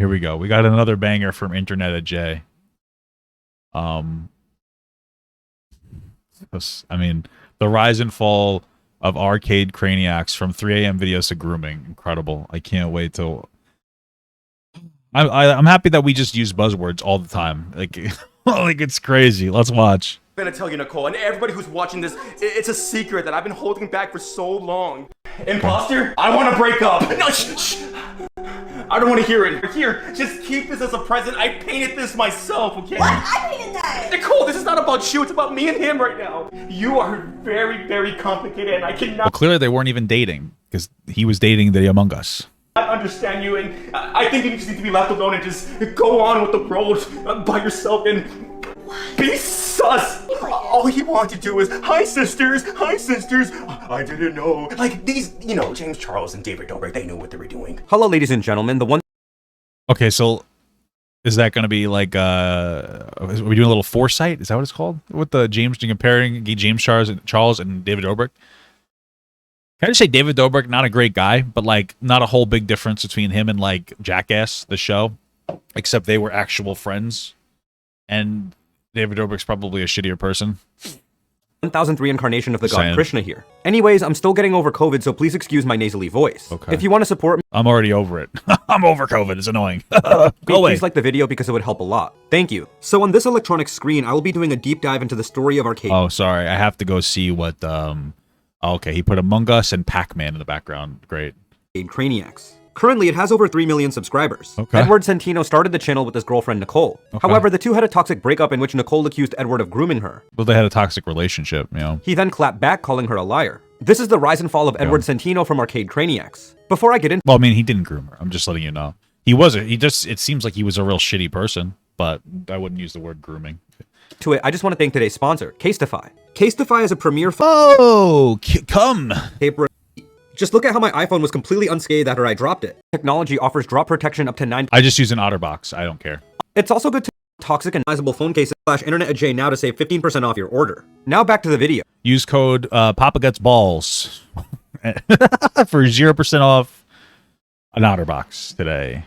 here we go. We got another banger from InternetAjay. I mean, the rise and fall of arcade Craniacs from 3 a.m. videos to grooming. Incredible. I can't wait till... I'm happy that we just use buzzwords all the time. Like, like it's crazy. Let's watch. I'm gonna tell you, Nicole, and everybody who's watching this, it's a secret that I've been holding back for so long. Imposter, I want to break up. No, shh. I don't want to hear it. Here, just keep this as a present. I painted this myself, okay? What? I painted that! Nicole, this is not about you. It's about me and him right now. You are very, very complicated, and I cannot... Well, clearly they weren't even dating, because he was dating the Among Us. I understand you, and I think you just need to be left alone and just go on with the road by yourself and be sus. All he wanted to do was, hi sisters, I didn't know. Like these, you know, James Charles and David Dobrik, they knew what they were doing. Hello, ladies and gentlemen, the one... Okay, so is that going to be like, are we doing a little foresight? Is that what it's called? With the comparing James Charles and David Dobrik? Can I just say David Dobrik, not a great guy, but like not a whole big difference between him and like Jackass, the show, except they were actual friends. And David Dobrik's probably a shittier person. 1000th reincarnation of the god Krishna here. Anyways, I'm still getting over COVID, so please excuse my nasally voice. Okay. If you want to support me, I'm already over it. I'm over COVID. It's annoying. Go away. Please like the video because it would help a lot. Thank you. So on this electronic screen, I will be doing a deep dive into the story of arcade. Oh, sorry. I have to go see what... Okay, he put Among Us and Pac-Man in the background. Great. Craniacs. Currently, it has over 3 million subscribers. Okay. Edward Santino started the channel with his girlfriend, Nicole. Okay. However, the two had a toxic breakup in which Nicole accused Edward of grooming her. Well, they had a toxic relationship, you know. He then clapped back, calling her a liar. This is the rise and fall of Edward Santino from Arcade Craniacs. Before I get into... Well, I mean, he didn't groom her. I'm just letting you know. He wasn't. It seems like he was a real shitty person, but I wouldn't use the word grooming. To it, I just want to thank today's sponsor, Casetify. Casetify is a premier... Come! Paper. Just look at how my iPhone was completely unscathed after I dropped it. Technology offers drop protection up to 9... I just use an OtterBox. I don't care. It's also good to toxic and sizable phone cases /InternetAjay now to save 15% off your order. Now back to the video. Use code Papa Gets Balls for 0% off an OtterBox today.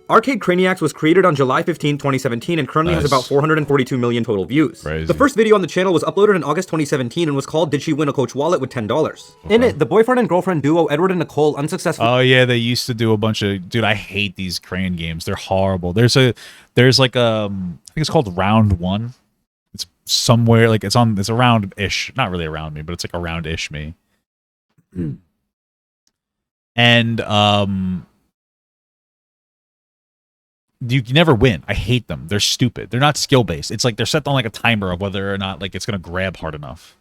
Arcade Craniacs was created on July 15, 2017 and currently has about 442 million total views. Crazy. The first video on the channel was uploaded in August 2017 and was called Did She Win a Coach Wallet with $10? Okay. In it, the boyfriend and girlfriend duo Edward and Nicole unsuccessfully... Oh yeah, they used to do a bunch of... Dude, I hate these Crayon games. They're horrible. There's like I think it's called Round 1. It's somewhere, like it's around-ish. Not really around me, but it's like around-ish me. And, you can never win. I hate them. They're stupid. They're not skill-based. It's like they're set on like a timer of whether or not like it's going to grab hard enough.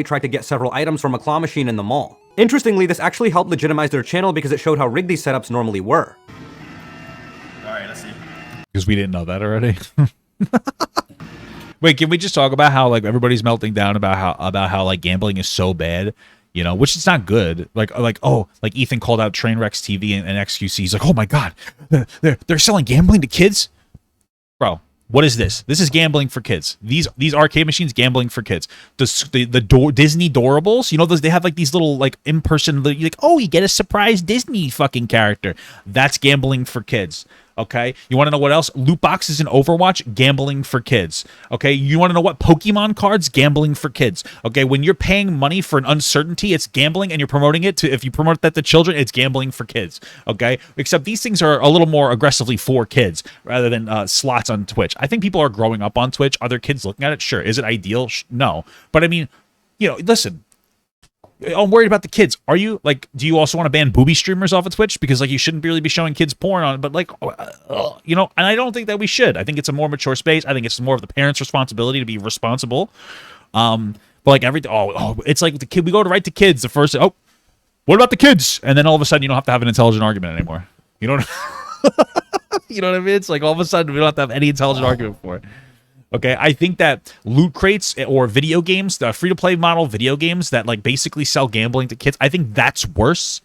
Tried to get several items from a claw machine in the mall. Interestingly, this actually helped legitimize their channel because it showed how rigged these setups normally were. Alright, let's see. Because we didn't know that already. Wait, can we just talk about how like everybody's melting down about how like gambling is so bad? You know, which is not good. Like Ethan called out Trainwrecks TV and XQC. He's like, oh my god, they're selling gambling to kids, bro. What is this? This is gambling for kids. These arcade machines, gambling for kids. The Disney Doorables, you know, those, they have like these little like in-person, like, oh, you get a surprise Disney fucking character. That's gambling for kids. Okay, you want to know what else? Loot boxes in Overwatch, gambling for kids. Okay, you want to know what? Pokemon cards, gambling for kids. Okay, when you're paying money for an uncertainty, it's gambling, and you're promoting it to, if you promote that to children, it's gambling for kids. Okay, except these things are a little more aggressively for kids rather than slots on Twitch. I think people are growing up on Twitch. Are there kids looking at it? Sure. Is it ideal? No. But I mean, you know, listen. I'm worried about the kids. Are you, like, do you also want to ban booby streamers off of Twitch? Because, like, you shouldn't really be showing kids porn on it, but, like, you know, and I don't think that we should. I think it's a more mature space. I think it's more of the parents' responsibility to be responsible. But, like, it's like the kid, we go to right to kids, the first, oh, what about the kids? And then all of a sudden you don't have to have an intelligent argument anymore. You know you know what I mean? It's like all of a sudden we don't have to have any intelligent argument for it. Okay, I think that loot crates or video games, the free-to-play model video games that like basically sell gambling to kids, I think that's worse.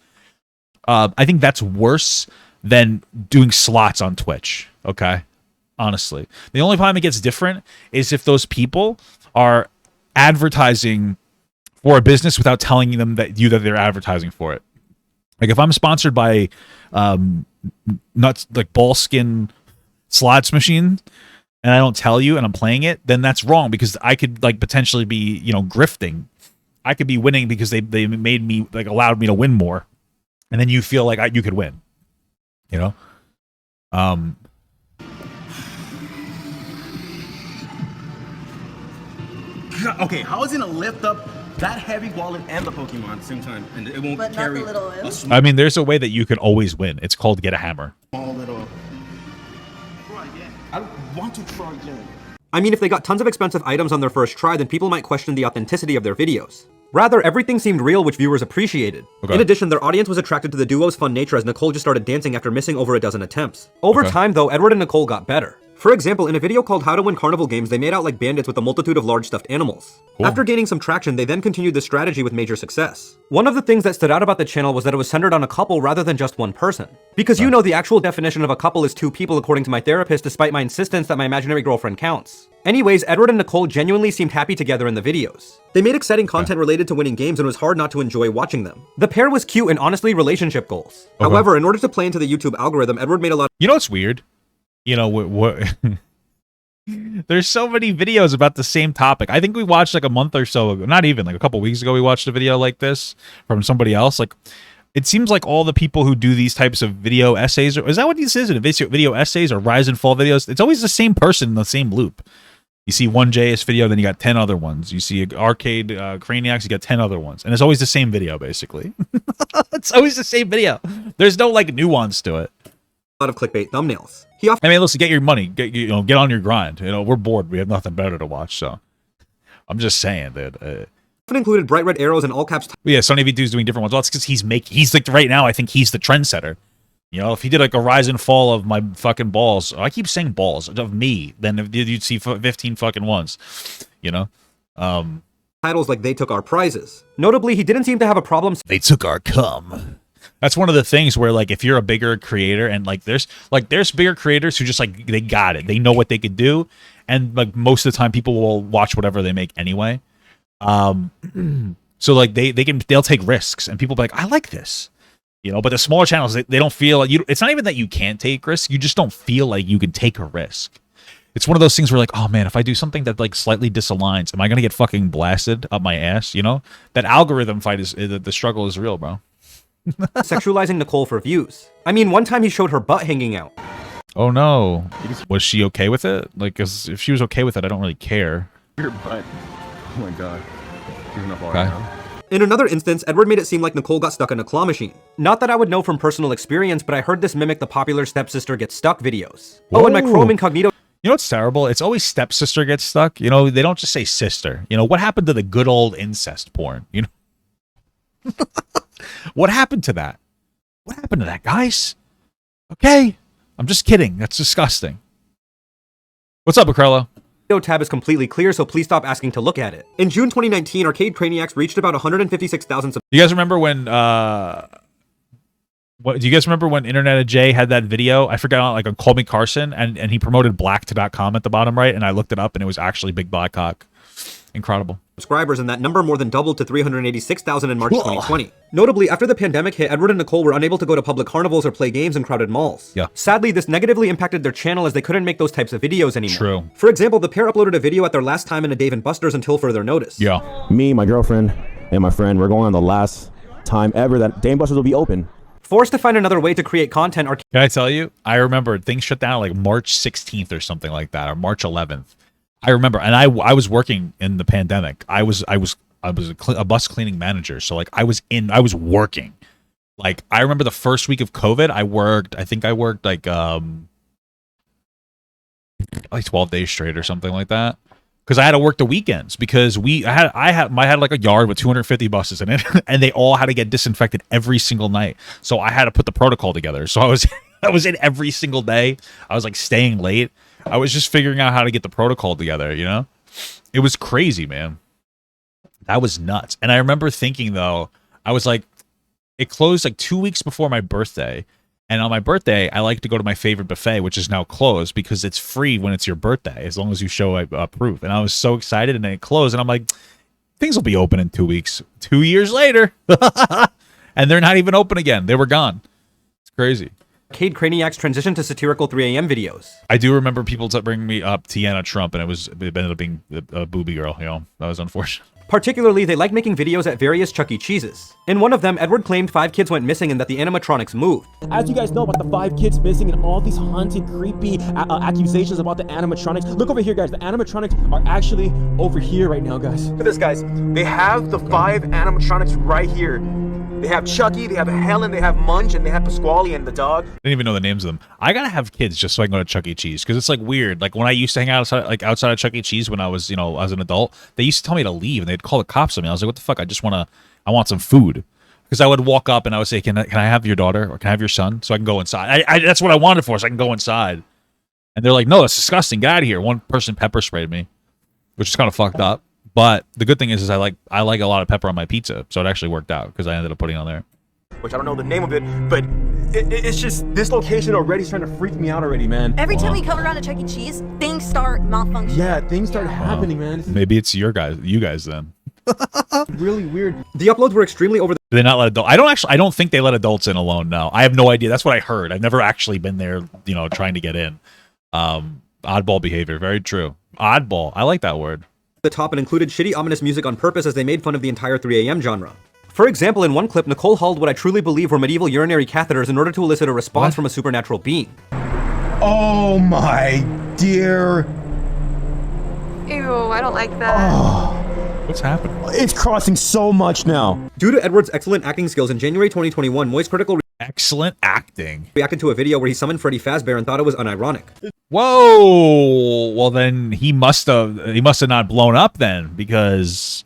I think that's worse than doing slots on Twitch. Okay, honestly, the only time it gets different is if those people are advertising for a business without telling them that they're advertising for it. Like if I'm sponsored by nuts like ball skin slots machine, and I don't tell you and I'm playing it, then that's wrong because I could like potentially be, you know, grifting. I could be winning because they made me like allowed me to win more, and then you feel like you could win, you know. Okay, how is it gonna lift up that heavy wallet and the Pokemon at the same time, and it won't But not carry the little a imp? I mean, there's a way that you could always win. It's called get a hammer. small little. Try again. I don't want to try again. I mean, if they got tons of expensive items on their first try, then people might question the authenticity of their videos. Rather, everything seemed real, which viewers appreciated. Okay. In addition, their audience was attracted to the duo's fun nature as Nicole just started dancing after missing over a dozen attempts. Over Okay. time, though, Edward and Nicole got better. For example, in a video called How to Win Carnival Games, they made out like bandits with a multitude of large stuffed animals. Cool. After gaining some traction, they then continued this strategy with major success. One of the things that stood out about the channel was that it was centered on a couple rather than just one person. Because you know the actual definition of a couple is two people according to my therapist, despite my insistence that my imaginary girlfriend counts. Anyways, Edward and Nicole genuinely seemed happy together in the videos. They made exciting content related to winning games and it was hard not to enjoy watching them. The pair was cute and honestly relationship goals. Okay. However, in order to play into the YouTube algorithm, Edward made a lot You know what's weird? You know what? There's so many videos about the same topic. I think we watched like a month or so ago, not even like a couple weeks ago, we watched a video like this from somebody else. Like, it seems like all the people who do these types of video essays, or is that what this is? Video essays or rise and fall videos? It's always the same person in the same loop. You see one JS video, then you got 10 other ones. You see arcade Craniacs, you got 10 other ones. And it's always the same video, basically. It's always the same video. There's no like nuance to it. of clickbait thumbnails. He often I mean, listen, get your money. Get on your grind. You know, we're bored. We have nothing better to watch. So I'm just saying, dude. included bright red arrows and all caps Yeah, Sonny V2's doing different ones. Well, it's because he's like right now. I think he's the trendsetter. You know, if he did like a rise and fall of my fucking balls, I keep saying balls of me, then you'd see 15 fucking ones. You know, titles like They Took Our Prizes. Notably, he didn't seem to have a problem they took our cum. That's one of the things where like if you're a bigger creator and like there's bigger creators who just like they got it, they know what they could do, and like most of the time people will watch whatever they make anyway. So like they'll take risks and people be like, I like this. You know, but the smaller channels, they don't feel like it's not even that you can't take risks, you just don't feel like you can take a risk. It's one of those things where like, oh man, if I do something that like slightly disaligns, am I gonna get fucking blasted up my ass? You know, that algorithm fight is the struggle is real, bro. sexualizing Nicole for views. I mean, one time he showed her butt hanging out. Oh no, was she okay with it? Like, 'cause if she was okay with it, I don't really care. Your butt. Oh my god. You're enough Okay. already now. In another instance, Edward made it seem like Nicole got stuck in a claw machine. Not that I would know from personal experience, but I heard this mimic the popular Stepsister Gets Stuck videos. Oh, and my Whoa. Chrome Incognito You know what's terrible? It's always stepsister gets stuck. You know, they don't just say sister. You know, what happened to the good old incest porn? You know, what happened to that? What happened to that, guys? Okay, I'm just kidding. That's disgusting. What's up, Acrello? tab is completely clear, so please stop asking to look at it. In June 2019, Arcade Craniacs reached about 156,000 You guys remember when? What do you guys remember when InternetAjay had that video? I forgot, like on Call Me Carson, and he promoted blacked.com at the bottom right, and I looked it up, and it was actually Big Black Cock. Incredible. subscribers, and that number more than doubled to 386,000 in March 2020. Notably, after the pandemic hit, Edward and Nicole were unable to go to public carnivals or play games in crowded malls. Yeah. Sadly, this negatively impacted their channel as they couldn't make those types of videos anymore. True. For example, the pair uploaded a video at their last time in a Dave & Buster's until further notice. Yeah. Me, my girlfriend, and my friend, we're going on the last time ever that Dave & Buster's will be open. Forced to find another way to create content, Can I tell you? I remember things shut down like March 16th or something like that, or March 11th. I remember, and I was working in the pandemic. I was a bus cleaning manager, so like I was working. Like I remember the first week of COVID, I worked like 12 days straight or something like that. Because I had to work the weekends because I had like a yard with 250 buses in it, and they all had to get disinfected every single night. So I had to put the protocol together. So I was in every single day. I was like staying late. I was just figuring out how to get the protocol together, you know? It was crazy, man. That was nuts. And I remember thinking though, I was like, it closed like 2 weeks before my birthday. And on my birthday, I like to go to my favorite buffet, which is now closed because it's free when it's your birthday, as long as you show proof. And I was so excited, and then it closed, and I'm like, things will be open in 2 weeks. 2 years later, and they're not even open again. They were gone. It's crazy. Arcade Craniacs transitioned to satirical 3 a.m. videos. I do remember people bringing me up Tiana Trump, and it ended up being a booby girl. You know, that was unfortunate. Particularly, they liked making videos at various Chuck E. Cheese's. In one of them, Edward claimed 5 kids went missing and that the animatronics moved. As you guys know about the 5 kids missing and all these haunted, creepy accusations about the animatronics. Look over here, guys. The animatronics are actually over here right now, guys. Look at this, guys. They have the 5 animatronics right here. They have Chucky, they have Helen, they have Munch, and they have Pasquale and the dog. I didn't even know the names of them. I gotta have kids just so I can go to Chuck E. Cheese, because it's like weird. Like when I used to hang out outside of Chuck E. Cheese when I was, you know, as an adult, they used to tell me to leave and they'd call the cops on me. I was like, what the fuck? I want some food. Because I would walk up and I would say, can I have your daughter or can I have your son so I can go inside? That's what I wanted for, so I can go inside. And they're like, no, that's disgusting. Get out of here. One person pepper sprayed me, which is kind of fucked up. But the good thing is I like a lot of pepper on my pizza, so it actually worked out because I ended up putting it on there. Which I don't know the name of it, but it's just this location already is trying to freak me out already, man. Every time we come around to Chuck E. Cheese, things start malfunctioning. Yeah, things start happening, man. Maybe it's you guys then. Really weird. The uploads were extremely over the Do they not let adults? I don't think they let adults in alone. No, I have no idea. That's what I heard. I've never actually been there, you know, trying to get in. Oddball behavior. Very true. Oddball. I like that word. top and included shitty ominous music on purpose as they made fun of the entire 3 a.m. genre. For example, in one clip, Nicole hauled what I truly believe were medieval urinary catheters in order to elicit a response from a supernatural being. Oh my dear. Ew, I don't like that. What's happening? It's crossing so much now. Due to Edward's excellent acting skills, in January 2021, Moist Critical Excellent acting. reacted to a video where he summoned Freddy Fazbear and thought it was unironic. Whoa! Well, then he must have not blown up then, because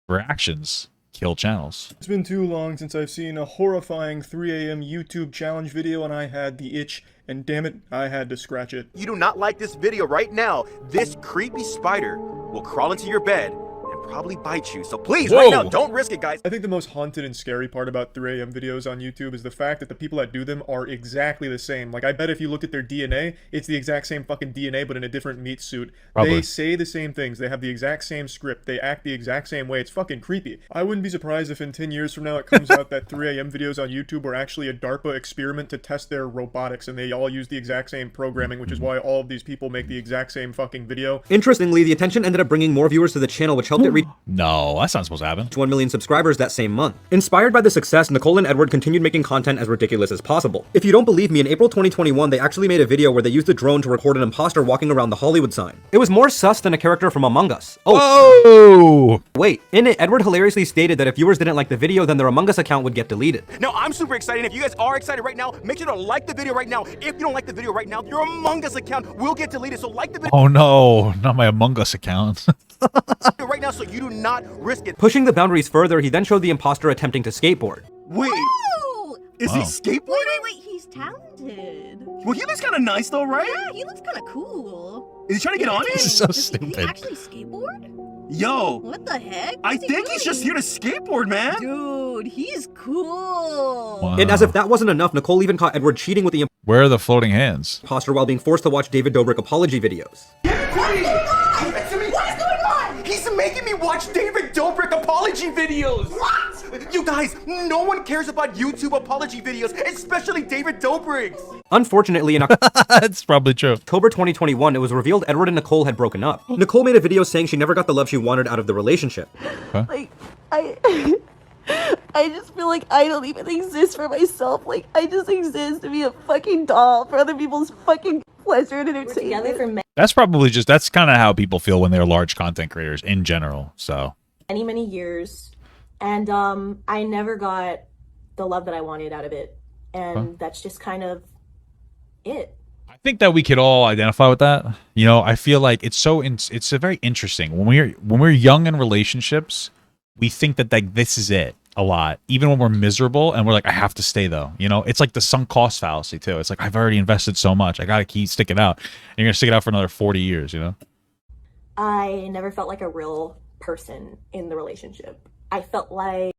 reactions kill channels. It's been too long since I've seen a horrifying 3 a.m. YouTube challenge video and I had the itch, and damn it, I had to scratch it. You do not like this video right now, this creepy spider will crawl into your bed and probably bite you. So please, right now, don't risk it, guys. I think the most haunted and scary part about 3 a.m. videos on YouTube is the fact that the people that do them are exactly the same. Like, I bet if you looked at their DNA, it's the exact same fucking DNA, but in a different meat suit. Probably. They say the same things. They have the exact same script. They act the exact same way. It's fucking creepy. I wouldn't be surprised if in 10 years from now it comes out that 3 a.m. videos on YouTube were actually a DARPA experiment to test their robotics, and they all use the exact same programming, which is why all of these people make the exact same fucking video. Interestingly, the attention ended up bringing more viewers to the channel, which helped it reach No, that's not supposed to happen. 1 million subscribers that same month. Inspired by the success, Nicole and Edward continued making content as ridiculous as possible. If you don't believe me, in April 2021, they actually made a video where they used a drone to record an imposter walking around the Hollywood sign. It was more sus than a character from Among Us. Oh, Wait, in it, Edward hilariously stated that if viewers didn't like the video, then their Among Us account would get deleted. Now, I'm super excited. If you guys are excited right now, make sure to like the video right now. If you don't like the video right now, your Among Us account will get deleted. So like the video oh no, not my Among Us account. right now so you do not risk it. Pushing the boundaries further, he then showed the imposter attempting to skateboard. Wait, Oh! is he skateboarding? Wait, he's talented. Well, he looks kind of nice though, right? Yeah, he looks kind of cool. Is he trying to get on This it? is so Does he stupid. actually skateboard? Yo, What the heck? I What's he think he's just doing? here to skateboard, man. Dude, he's cool. Wow. And as if that wasn't enough, Nicole even caught Edward cheating with the Where are the floating hands? imposter while being forced to watch David Dobrik apology videos. What is going on? He's making me watch David Dobrik apology videos. What? You guys, no one cares about YouTube apology videos, especially David Dobrik's. Unfortunately, in That's probably true. October 2021, it was revealed Edward and Nicole had broken up. Nicole made a video saying she never got the love she wanted out of the relationship. Like, I just feel like I don't even exist for myself. Like, I just exist to be a fucking doll for other people's fucking pleasure and We're together entertainment. for That's probably that's kind of how people feel when they're large content creators in general. So many years, and I never got the love that I wanted out of it, and that's just kind of it. I think that we could all identify with that. You know, I feel like it's a very interesting when we're young in relationships, we think that like this is it a lot, even when we're miserable and we're like, I have to stay though. You know, it's like the sunk cost fallacy too. It's like I've already invested so much, I gotta stick it out. And you're gonna stick it out for another 40 years. You know, I never felt like a real person in the relationship. I felt like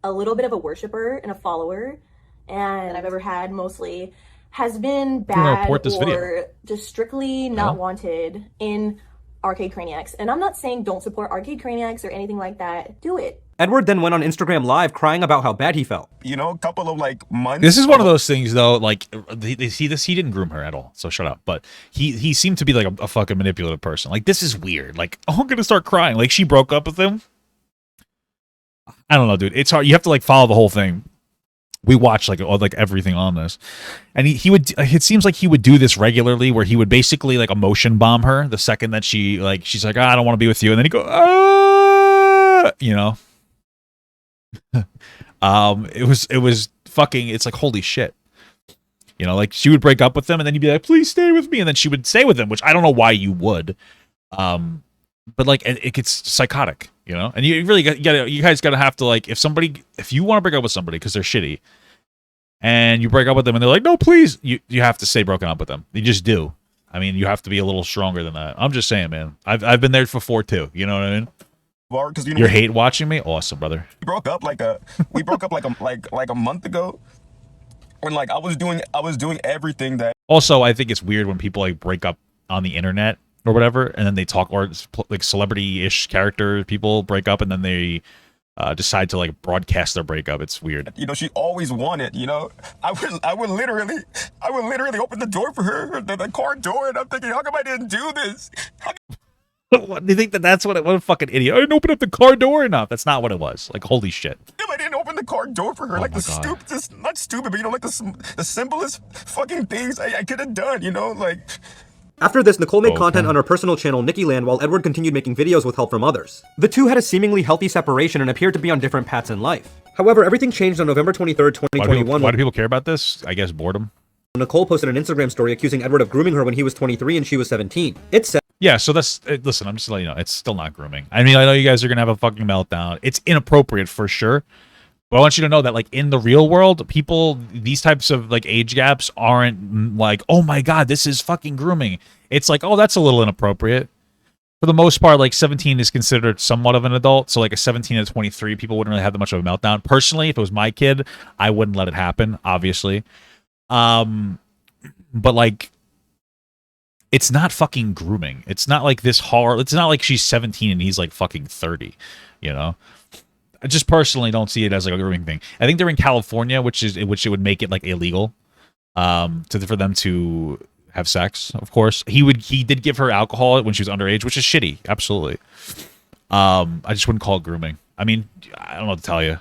a little bit of a worshiper and a follower, and I've ever had mostly has been gonna bad report this video. or just strictly not wanted in Arcade Craniacs. And I'm not saying don't support Arcade Craniacs or anything like that. Do it. Edward then went on Instagram Live crying about how bad he felt. You know, a couple of like months. This is one of those things, though. Like, they see this. He didn't groom her at all, so shut up. But he seemed to be like a fucking manipulative person. Like, this is weird. Like, oh, I'm gonna start crying. Like, she broke up with him. I don't know, dude. It's hard. You have to like follow the whole thing. We watch like everything on this, and he would. It seems like he would do this regularly, where he would basically like emotion bomb her the second that she's like, I don't want to be with you, and then he go, you know. It was fucking. It's like, holy shit. You know, like she would break up with him, and then he'd be like, please stay with me, and then she would stay with him, which I don't know why you would. But like it gets psychotic, you know, and you really you guys gotta have to like, if you want to break up with somebody because they're shitty, and you break up with them and they're like, no, please, you have to stay broken up with them. You just do. I mean, you have to be a little stronger than that. I'm just saying, man. I've been there before too. You know what I mean? Because you hate watching me. Awesome, brother. We broke up like a month ago, when like I was doing everything that. Also, I think it's weird when people like break up on the internet or whatever, and then they talk, or like celebrity-ish character people break up, and then they decide to like broadcast their breakup. It's weird. You know, she always wanted. You know, I would literally open the door for her, the car door, and I'm thinking, how come I didn't do this? What, do you think that's what a fucking idiot? I didn't open up the car door enough. That's not what it was. Like, holy shit. If I didn't open the car door for her, Oh like my the God. stupidest, not stupid, but you know, like the simplest fucking things I could have done. You know, like. After this, Nicole made Okay. content on her personal channel, Nikkiland, while Edward continued making videos with help from others. The two had a seemingly healthy separation and appeared to be on different paths in life. However, everything changed on November 23rd, 2021. Why do people care about this? I guess boredom. Nicole posted an Instagram story accusing Edward of grooming her when he was 23 and she was 17. It said, Yeah, so that's listen. I'm just letting you know, it's still not grooming. I mean, I know you guys are gonna have a fucking meltdown. It's inappropriate for sure, but I want you to know that like in the real world, people, these types of like age gaps aren't like, oh my god, this is fucking grooming. It's like, oh, that's a little inappropriate. For the most part, like 17 is considered somewhat of an adult. So like a 17 to 23, people wouldn't really have that much of a meltdown. Personally, if it was my kid, I wouldn't let it happen, obviously. But like, it's not fucking grooming. It's not like this hard. It's not like she's 17 and he's like fucking 30, you know? I just personally don't see it as like a grooming thing. I think they're in California, which it would make it like illegal for them to have sex. Of course, he did give her alcohol when she was underage, which is shitty. Absolutely. I just wouldn't call it grooming. I mean, I don't know what to tell you.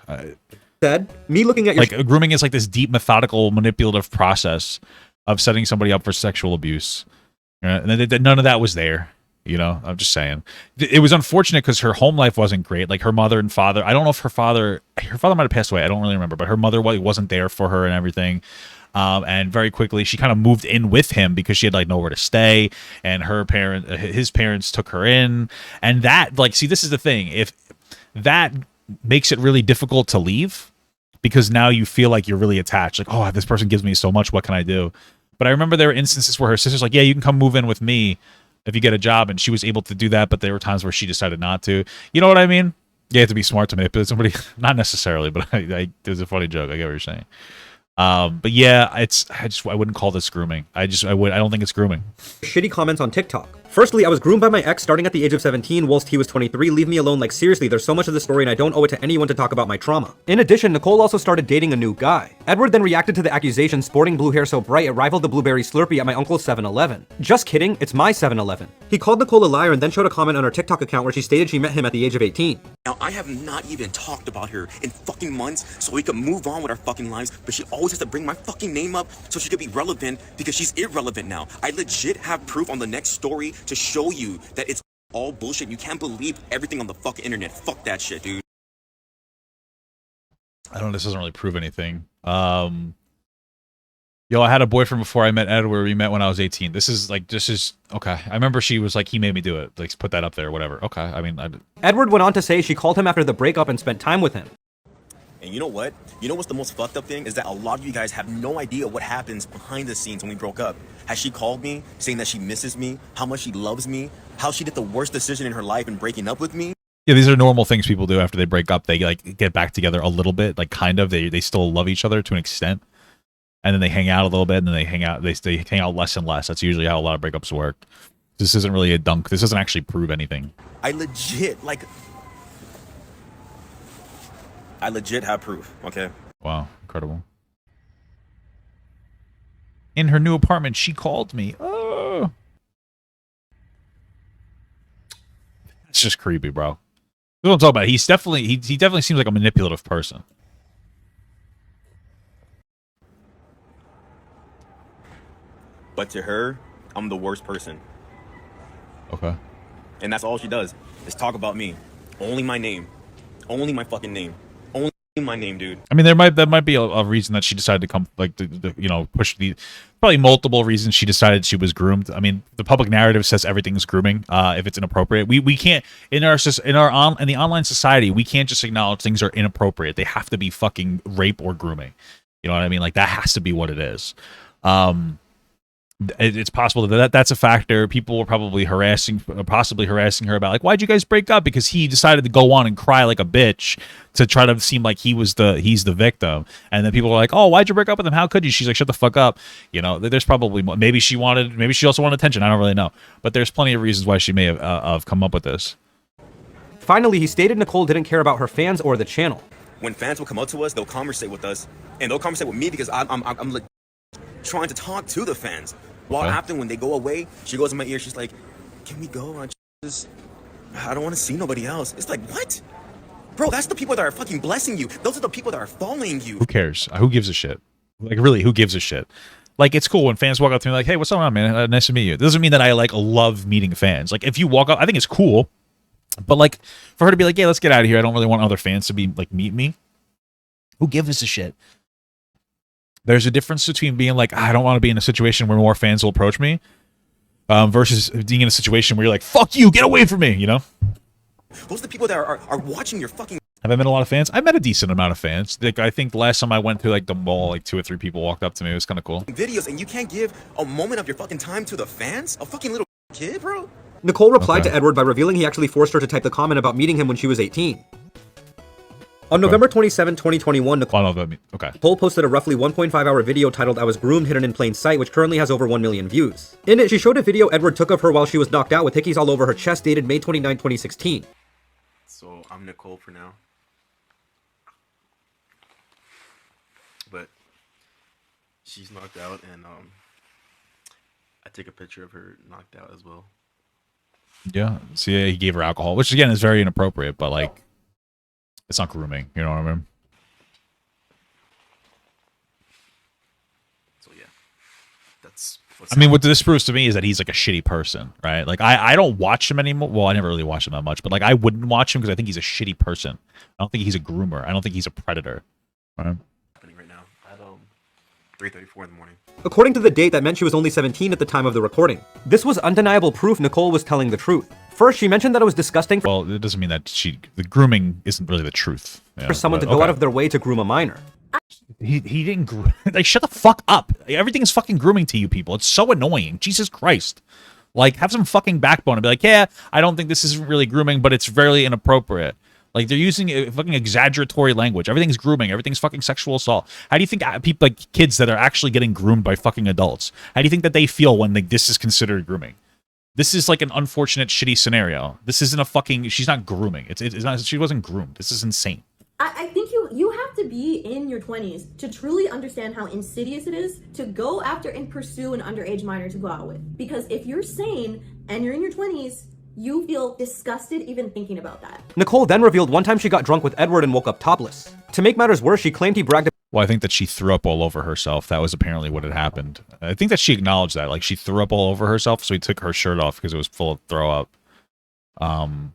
said, me looking at your Like grooming is like this deep, methodical, manipulative process of setting somebody up for sexual abuse. And none of that was there. You know, I'm just saying. It was unfortunate because her home life wasn't great. Like her mother and father, I don't know if her father might have passed away. I don't really remember, but her mother wasn't there for her and everything. And very quickly, she kind of moved in with him because she had like nowhere to stay. And his parents took her in. And that, like, see, this is the thing. If that makes it really difficult to leave, because now you feel like you're really attached. Like, oh, this person gives me so much. What can I do? But I remember there were instances where her sister's like, yeah, you can come move in with me if you get a job, and she was able to do that, but there were times where she decided not to. You know what I mean? You have to be smart to manipulate somebody. Not necessarily, but there's a funny joke. I get what you're saying. But yeah, I wouldn't call this grooming. I don't think it's grooming. shitty comments on TikTok. Firstly, I was groomed by my ex starting at the age of 17 whilst he was 23. Leave me alone. Like, seriously, there's so much of the story and I don't owe it to anyone to talk about my trauma. In addition, Nicole also started dating a new guy. Edward then reacted to the accusation, sporting blue hair so bright it rivaled the blueberry Slurpee at my uncle's 7-Eleven. Just kidding, it's my 7-Eleven. He called Nicole a liar and then showed a comment on her TikTok account where she stated she met him at the age of 18. Now, I have not even talked about her in fucking months so we could move on with our fucking lives, but she always has to bring my fucking name up so she could be relevant because she's irrelevant now. I legit have proof on the next story to show you that it's all bullshit. You can't believe everything on the fucking internet. Fuck that shit, dude. I don't know. This doesn't really prove anything. Yo, I had a boyfriend before I met Edward. We met when I was 18. This is okay. I remember she was like, he made me do it. Like, put that up there, whatever. Okay. I mean, Edward went on to say she called him after the breakup and spent time with him. And you know what? You know what's the most fucked up thing? Is that a lot of you guys have no idea what happens behind the scenes when we broke up. Has she called me saying that she misses me, how much she loves me, how she did the worst decision in her life in breaking up with me? yeah, these are normal things people do after they break up. They like get back together a little bit, like kind of. They still love each other to an extent, and then they hang out a little bit, and then they hang out less and less. That's usually how a lot of breakups work. This isn't really a dunk. This doesn't actually prove anything. I legit, like, I legit have proof, okay? Wow, incredible. In her new apartment, she called me. Oh. It's just creepy, bro. That's what I'm talking about. He definitely seems like a manipulative person. But to her, I'm the worst person. Okay. And that's all she does, is talk about me. Only my name. Only my fucking name. Only my name, dude. I mean, that might be a reason that she decided to come, like, you know, push the, probably multiple reasons she decided she was groomed. I mean, the public narrative says everything's grooming, if it's inappropriate. We can't, in the online society, we can't just acknowledge things are inappropriate. They have to be fucking rape or grooming. You know what I mean? Like, that has to be what it is. It's possible that that's a factor. People were probably possibly harassing her about, like, why'd you guys break up? Because he decided to go on and cry like a bitch to try to seem like he's the victim. And then people were like, oh, why'd you break up with him? How could you? She's like, shut the fuck up. You know, there's probably maybe she also wanted attention. I don't really know, but there's plenty of reasons why she may have come up with this. Finally, he stated Nicole didn't care about her fans or the channel. When fans will come up to us, they'll conversate with us, and they'll conversate with me because I'm like trying to talk to the fans. While often when they go away, she goes in my ear. She's like, "Can we go? I don't want to see nobody else." It's like, what, bro? That's the people that are fucking blessing you. Those are the people that are following you. Who cares? Who gives a shit? Like, really, who gives a shit? Like, it's cool when fans walk up to me like, "Hey, what's going on, man? Nice to meet you." It doesn't mean that I like love meeting fans. Like, if you walk up, I think it's cool. But like, for her to be like, "Yeah, let's get out of here. I don't really want other fans to be like meet me." Who gives a shit? There's a difference between being like, I don't want to be in a situation where more fans will approach me, versus being in a situation where you're like, fuck you, get away from me, you know? Those are the people that are watching your fucking... Have I met a lot of fans? I met a decent amount of fans. Like, I think the last time I went to like the mall, like 2 or 3 people walked up to me. It was kind of cool. Videos, and you can't give a moment of your fucking time to the fans? A fucking little kid, bro? Nicole replied to Edward by revealing he actually forced her to type the comment about meeting him when she was 18. On November 27, 2021, Nicole posted a roughly 1.5-hour video titled "I Was Groomed, Hidden in Plain Sight," which currently has over 1 million views. In it, she showed a video Edward took of her while she was knocked out with hickeys all over her chest, dated May 29, 2016. So, I'm Nicole for now. But she's knocked out, and I take a picture of her knocked out as well. Yeah, see, he gave her alcohol, which again is very inappropriate, but like, it's not grooming, you know what I mean? So yeah, that's I mean, what this proves to me is that he's like a shitty person, right? Like, I don't watch him anymore. Well, I never really watched him that much, but like, I wouldn't watch him because I think he's a shitty person. I don't think he's a groomer. I don't think he's a predator. Right? Happening right now at 3:34 in the morning. According to the date, that meant she was only 17 at the time of the recording. This was undeniable proof Nicole was telling the truth. First, she mentioned that it was disgusting for... Well, it doesn't mean that the grooming isn't really the truth. For someone to go out of their way to groom a minor. He didn't like, shut the fuck up. Everything is fucking grooming to you people. It's so annoying. Jesus Christ. Like, have some fucking backbone and be like, yeah, I don't think this is really grooming, but it's very inappropriate. Like, they're using fucking exaggeratory language. Everything's grooming. Everything's fucking sexual assault. How do you think people, like kids that are actually getting groomed by fucking adults, how do you think that they feel when this is considered grooming? This is like an unfortunate, shitty scenario. This isn't a fucking... She's not grooming. It's not... She wasn't groomed. This is insane. I think you have to be in your 20s to truly understand how insidious it is to go after and pursue an underage minor to go out with. Because if you're sane and you're in your 20s, you feel disgusted even thinking about that. Nicole then revealed one time she got drunk with Edward and woke up topless. To make matters worse, she claimed he bragged... Well, I think that she threw up all over herself. That was apparently what had happened. I think that she acknowledged that. Like, she threw up all over herself, so he took her shirt off because it was full of throw up. I'm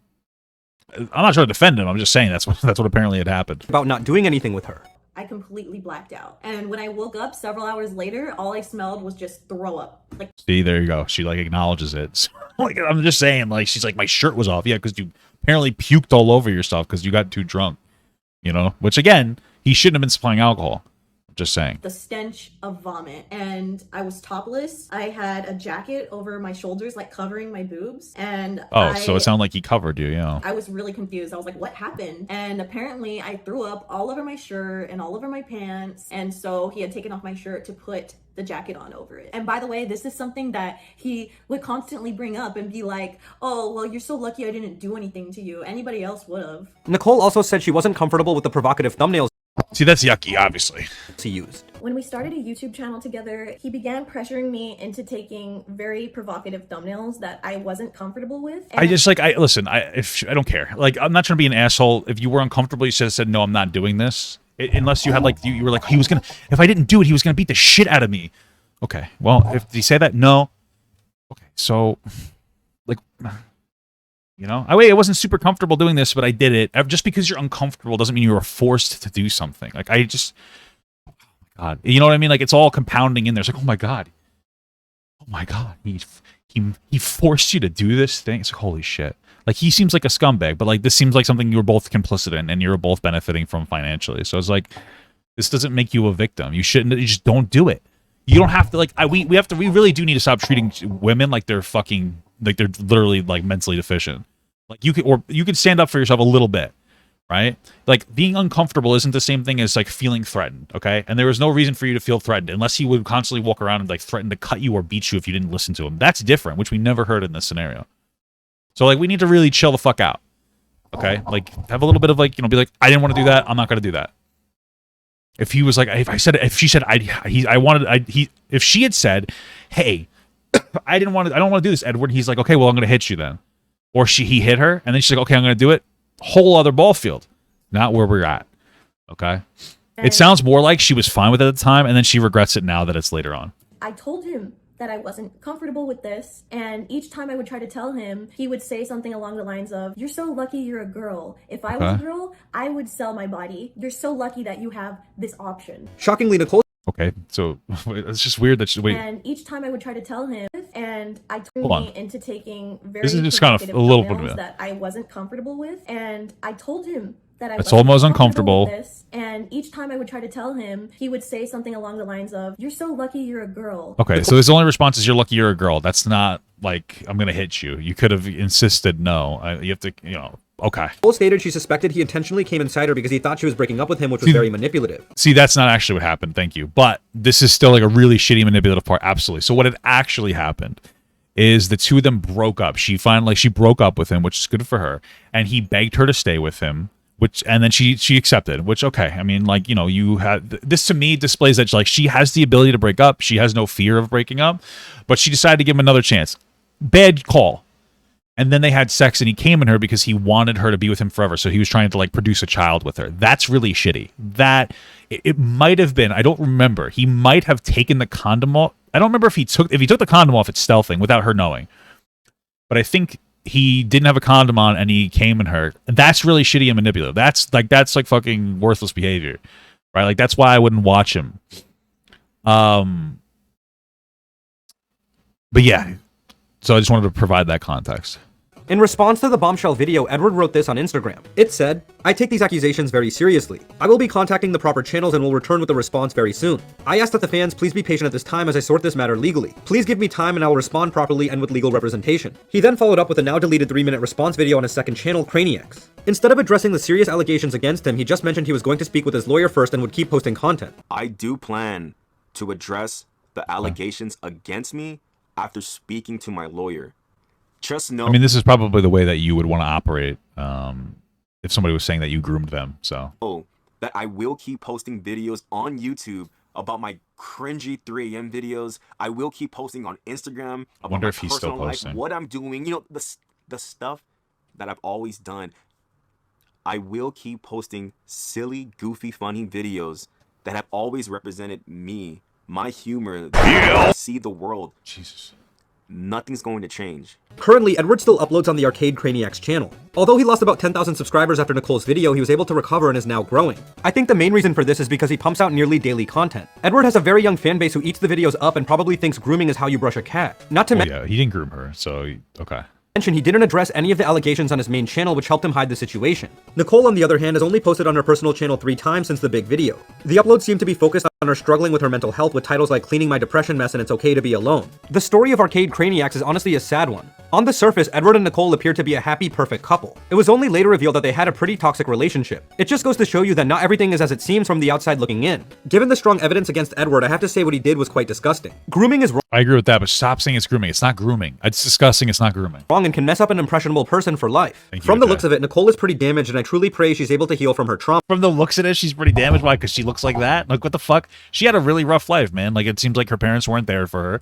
not trying to defend him. I'm just saying that's what apparently had happened. About not doing anything with her. I completely blacked out. And when I woke up several hours later, all I smelled was just throw up. Like, see, there you go. She, like, acknowledges it. So, like, I'm just saying, like, she's like, my shirt was off. Yeah, because you apparently puked all over yourself because you got too drunk. You know? Which, again... He shouldn't have been supplying alcohol. Just saying. The stench of vomit, and I was topless. I had a jacket over my shoulders, like covering my boobs, and so it sounded like he covered you, yeah. I was really confused. I was like, what happened? And apparently I threw up all over my shirt and all over my pants, and so he had taken off my shirt to put the jacket on over it. And by the way, this is something that he would constantly bring up and be like, oh, well, you're so lucky I didn't do anything to you. Anybody else would have. Nicole also said she wasn't comfortable with the provocative thumbnails See, that's yucky, obviously. he used. When we started a YouTube channel together, he began pressuring me into taking very provocative thumbnails that I wasn't comfortable with. I just listen. I don't care. Like, I'm not trying to be an asshole. If you were uncomfortable, you should have said no. I'm not doing this. Unless you had like you were like he was gonna. If I didn't do it, he was gonna beat the shit out of me. Okay. Well, if did he say that? No. Okay. So, like, you know, I wasn't super comfortable doing this, but I did it. Just because you're uncomfortable doesn't mean you were forced to do something. Like, I just. God, you know what I mean? Like, it's all compounding in there. It's like, oh my god, he forced you to do this thing. It's like, holy shit. Like, he seems like a scumbag, but like this seems like something you were both complicit in and you're both benefiting from financially. So it's like, this doesn't make you a victim. You shouldn't. You just don't do it. You don't have to like. We really do need to stop treating women like they're fucking like they're literally like mentally deficient. Like you could stand up for yourself a little bit. Right? Like, being uncomfortable isn't the same thing as, like, feeling threatened, okay? And there was no reason for you to feel threatened unless he would constantly walk around and, like, threaten to cut you or beat you if you didn't listen to him. That's different, which we never heard in this scenario. So, like, we need to really chill the fuck out, okay? Like, have a little bit of, like, you know, be like, I didn't want to do that. I'm not going to do that. If he was like, if she said, if she had said, hey, I don't want to do this, Edward, he's like, okay, well, I'm going to hit you then. Or he hit her, and then she's like, okay, I'm going to do it. Whole other ball field, not where we're at. Okay, it sounds more like she was fine with it at the time, and then she regrets it now that it's later on. I told him that I wasn't comfortable with this, and each time I would try to tell him, he would say something along the lines of, you're so lucky you're a girl. If I was a girl, I would sell my body. You're so lucky that you have this option. Shockingly, Nicole. Okay, so it's just weird that she, wait. And each time I would try to tell him, and I told me into taking very this is just kind of a little bit that I wasn't comfortable with, and I told him that I told him I was uncomfortable. With this, and each time I would try to tell him, he would say something along the lines of, "You're so lucky you're a girl." Okay, so his only response is, "You're lucky you're a girl." That's not like, I'm gonna hit you. You could have insisted no. You have to, you know. Okay. Nicole stated she suspected he intentionally came inside her because he thought she was breaking up with him, which was very manipulative. See, that's not actually what happened. Thank you. But this is still like a really shitty manipulative part. Absolutely. So what had actually happened is the two of them broke up. She broke up with him, which is good for her. And he begged her to stay with him, and then she accepted, which, okay. I mean, like, you know, you had this, to me, displays that like she has the ability to break up. She has no fear of breaking up, but she decided to give him another chance. Bad call. And then they had sex, and he came in her because he wanted her to be with him forever. So he was trying to like produce a child with her. That's really shitty. That it might have been. I don't remember. He might have taken the condom off. I don't remember if he took the condom off. It's stealthing without her knowing. But I think he didn't have a condom on, and he came in her. That's really shitty and manipulative. That's like fucking worthless behavior, right? Like, that's why I wouldn't watch him. But yeah. So I just wanted to provide that context. In response to the bombshell video, Edward wrote this on Instagram. It said, I take these accusations very seriously. I will be contacting the proper channels and will return with a response very soon. I ask that the fans please be patient at this time as I sort this matter legally. Please give me time and I will respond properly and with legal representation. He then followed up with a now deleted 3-minute response video on his second channel, Craniacs. Instead of addressing the serious allegations against him, he just mentioned he was going to speak with his lawyer first and would keep posting content. I do plan to address the allegations against me after speaking to my lawyer. Just know. I mean, this is probably the way that you would want to operate if somebody was saying that you groomed them. So that I will keep posting videos on YouTube about my cringy 3 a.m. videos. I will keep posting on Instagram about wonder my if he's still personal life, posting. what I'm doing. You know, the stuff that I've always done. I will keep posting silly, goofy, funny videos that have always represented me, my humor, see the world. Jesus. Nothing's going to change. Currently, Edward still uploads on the Arcade Craniacs channel. Although he lost about 10,000 subscribers after Nicole's video, he was able to recover and is now growing. I think the main reason for this is because he pumps out nearly daily content. Edward has a very young fan base who eats the videos up and probably thinks grooming is how you brush a cat. Not to mention, yeah, he didn't groom her, so okay. He didn't address any of the allegations on his main channel, which helped him hide the situation. Nicole, on the other hand, has only posted on her personal channel 3 times since the big video. The uploads seem to be focused on her struggling with her mental health, with titles like Cleaning My Depression Mess and It's Okay to Be Alone. The story of Arcade Craniacs is honestly a sad one. On the surface, Edward and Nicole appeared to be a happy, perfect couple. It was only later revealed that they had a pretty toxic relationship. It just goes to show you that not everything is as it seems from the outside looking in. Given the strong evidence against Edward, I have to say what he did was quite disgusting. Grooming is I agree with that, but stop saying it's grooming. It's not grooming. It's disgusting. It's not grooming. wrong and can mess up an impressionable person for life. Thank you, From the Ajay. looks of it, Nicole is pretty damaged, and I truly pray she's able to heal from her trauma. From the looks of it, she's pretty damaged. Why? Because she looks like that? Like, what the fuck? She had a really rough life, man. Like, it seems like her parents weren't there for her.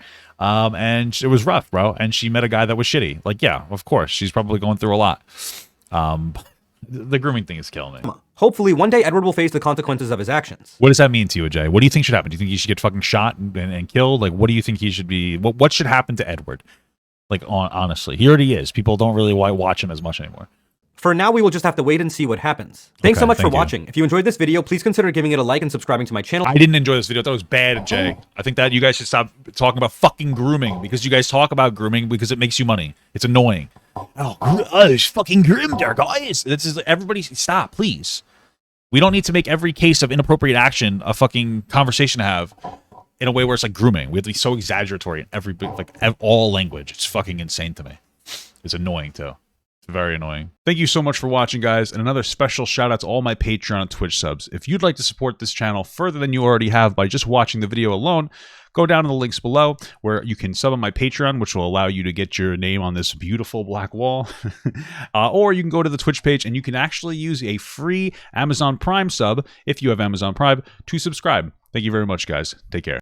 And it was rough, bro. And she met a guy that was shitty. Like, yeah, of course. She's probably going through a lot. The grooming thing is killing me. Hopefully, one day Edward will face the consequences of his actions. What does that mean to you, Ajay? What do you think should happen? Do you think he should get fucking shot and killed? Like, what do you think he should be? What should happen to Edward? Like, honestly, he already is. People don't really watch him as much anymore. For now, we will just have to wait and see what happens. Thanks Okay, so much thank for you. watching. If you enjoyed this video, please consider giving it a like and subscribing to my channel. I didn't enjoy this video. I thought it was bad, Ajay. I think that you guys should stop talking about fucking grooming, because you guys talk about grooming because it makes you money. It's annoying. Oh, it's fucking groom there, guys. This is everybody. Stop, please. We don't need to make every case of inappropriate action a fucking conversation to have in a way where it's like grooming. We have to be so exaggeratory in every all language. It's fucking insane to me. It's annoying too. It's very annoying. Thank you so much for watching, guys, and another special shout out to all my Patreon and Twitch subs. If you'd like to support this channel further than you already have by just watching the video alone, go down to the links below where you can sub on my Patreon, which will allow you to get your name on this beautiful black wall. Or you can go to the Twitch page and you can actually use a free Amazon Prime sub, if you have Amazon Prime, to subscribe. Thank you very much, guys. Take care.